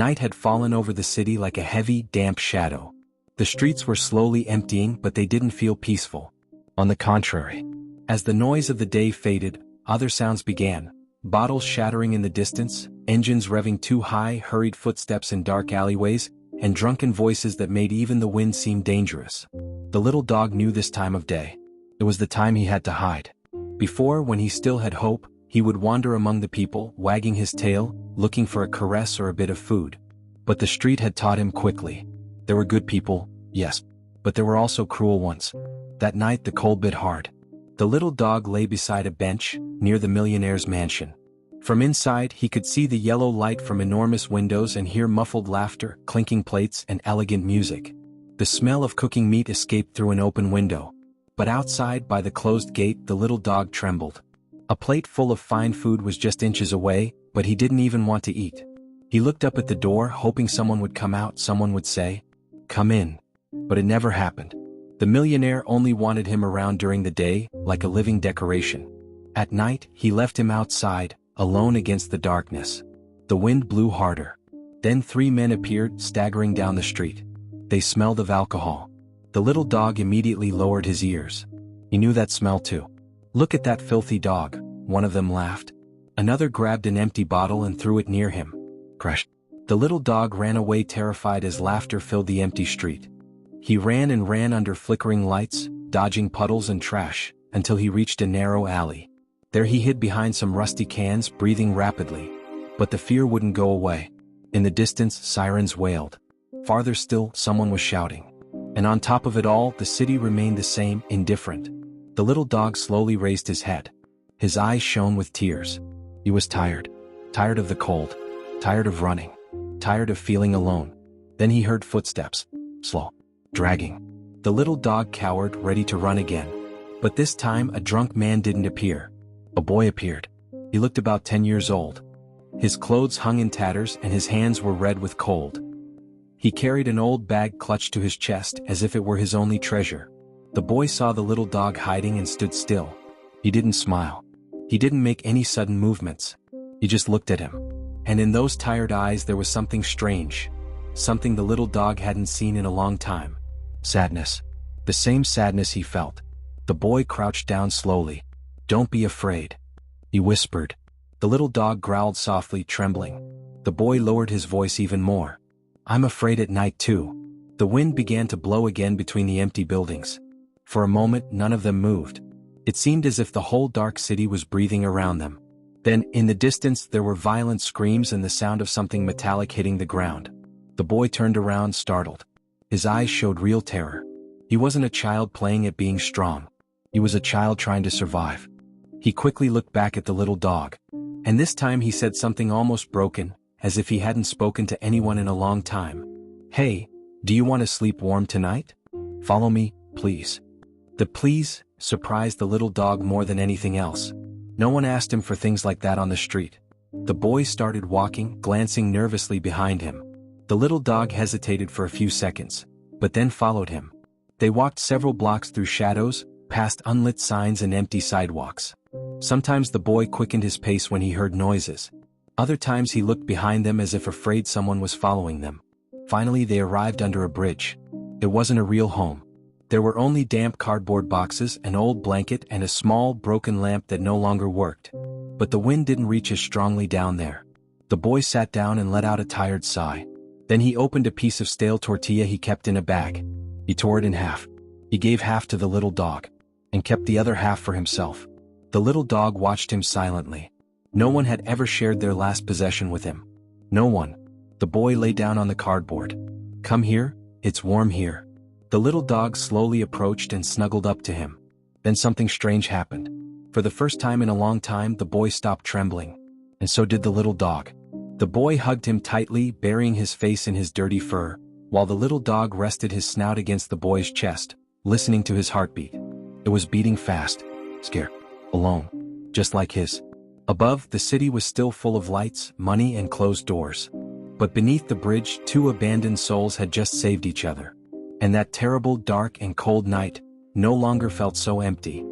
Night had fallen over the city like a heavy, damp shadow. The streets were slowly emptying, but they didn't feel peaceful. On the contrary, as the noise of the day faded, other sounds began. Bottles shattering in the distance, engines revving too high, hurried footsteps in dark alleyways, and drunken voices that made even the wind seem dangerous. The little dog knew this time of day. It was the time he had to hide. Before, when he still had hope, he would wander among the people, wagging his tail, looking for a caress or a bit of food. But the street had taught him quickly. There were good people, yes, but there were also cruel ones. That night the cold bit hard. The little dog lay beside a bench, near the millionaire's mansion. From inside he could see the yellow light from enormous windows and hear muffled laughter, clinking plates, and elegant music. The smell of cooking meat escaped through an open window. But outside, by the closed gate, the little dog trembled. A plate full of fine food was just inches away, but he didn't even want to eat. He looked up at the door, hoping someone would come out, someone would say, "Come in." But it never happened. The millionaire only wanted him around during the day, like a living decoration. At night, he left him outside, alone against the darkness. The wind blew harder. Then 3 men appeared, staggering down the street. They smelled of alcohol. The little dog immediately lowered his ears. He knew that smell too. "Look at that filthy dog," one of them laughed. Another grabbed an empty bottle and threw it near him. Crash. The little dog ran away, terrified as laughter filled the empty street. He ran and ran under flickering lights, dodging puddles and trash, until he reached a narrow alley. There he hid behind some rusty cans, breathing rapidly. But the fear wouldn't go away. In the distance, sirens wailed. Farther still, someone was shouting. And on top of it all, the city remained the same, indifferent. The little dog slowly raised his head. His eyes shone with tears. He was tired. Tired of the cold. Tired of running. Tired of feeling alone. Then he heard footsteps. Slow. Dragging. The little dog cowered, ready to run again. But this time a drunk man didn't appear. A boy appeared. He looked about 10 years old. His clothes hung in tatters and his hands were red with cold. He carried an old bag clutched to his chest as if it were his only treasure. The boy saw the little dog hiding and stood still. He didn't smile. He didn't make any sudden movements. He just looked at him. And in those tired eyes there was something strange. Something the little dog hadn't seen in a long time. Sadness. The same sadness he felt. The boy crouched down slowly. "Don't be afraid," he whispered. The little dog growled softly, trembling. The boy lowered his voice even more. "I'm afraid at night too." The wind began to blow again between the empty buildings. For a moment none of them moved. It seemed as if the whole dark city was breathing around them. Then, in the distance, there were violent screams and the sound of something metallic hitting the ground. The boy turned around, startled. His eyes showed real terror. He wasn't a child playing at being strong. He was a child trying to survive. He quickly looked back at the little dog. And this time he said something almost broken, as if he hadn't spoken to anyone in a long time. "Hey, do you want to sleep warm tonight? Follow me, please." The please surprised the little dog more than anything else. No one asked him for things like that on the street. The boy started walking, glancing nervously behind him. The little dog hesitated for a few seconds, but then followed him. They walked several blocks through shadows, past unlit signs and empty sidewalks. Sometimes the boy quickened his pace when he heard noises. Other times he looked behind them as if afraid someone was following them. Finally they arrived under a bridge. It wasn't a real home. There were only damp cardboard boxes, an old blanket, and a small, broken lamp that no longer worked. But the wind didn't reach as strongly down there. The boy sat down and let out a tired sigh. Then he opened a piece of stale tortilla he kept in a bag. He tore it in half. He gave half to the little dog, and kept the other half for himself. The little dog watched him silently. No one had ever shared their last possession with him. No one. The boy lay down on the cardboard. "Come here, it's warm here." The little dog slowly approached and snuggled up to him. Then something strange happened. For the first time in a long time the boy stopped trembling. And so did the little dog. The boy hugged him tightly, burying his face in his dirty fur, while the little dog rested his snout against the boy's chest, listening to his heartbeat. It was beating fast, scared, alone, just like his. Above, the city was still full of lights, money, and closed doors. But beneath the bridge, 2 abandoned souls had just saved each other. And that terrible, dark, and cold night no longer felt so empty.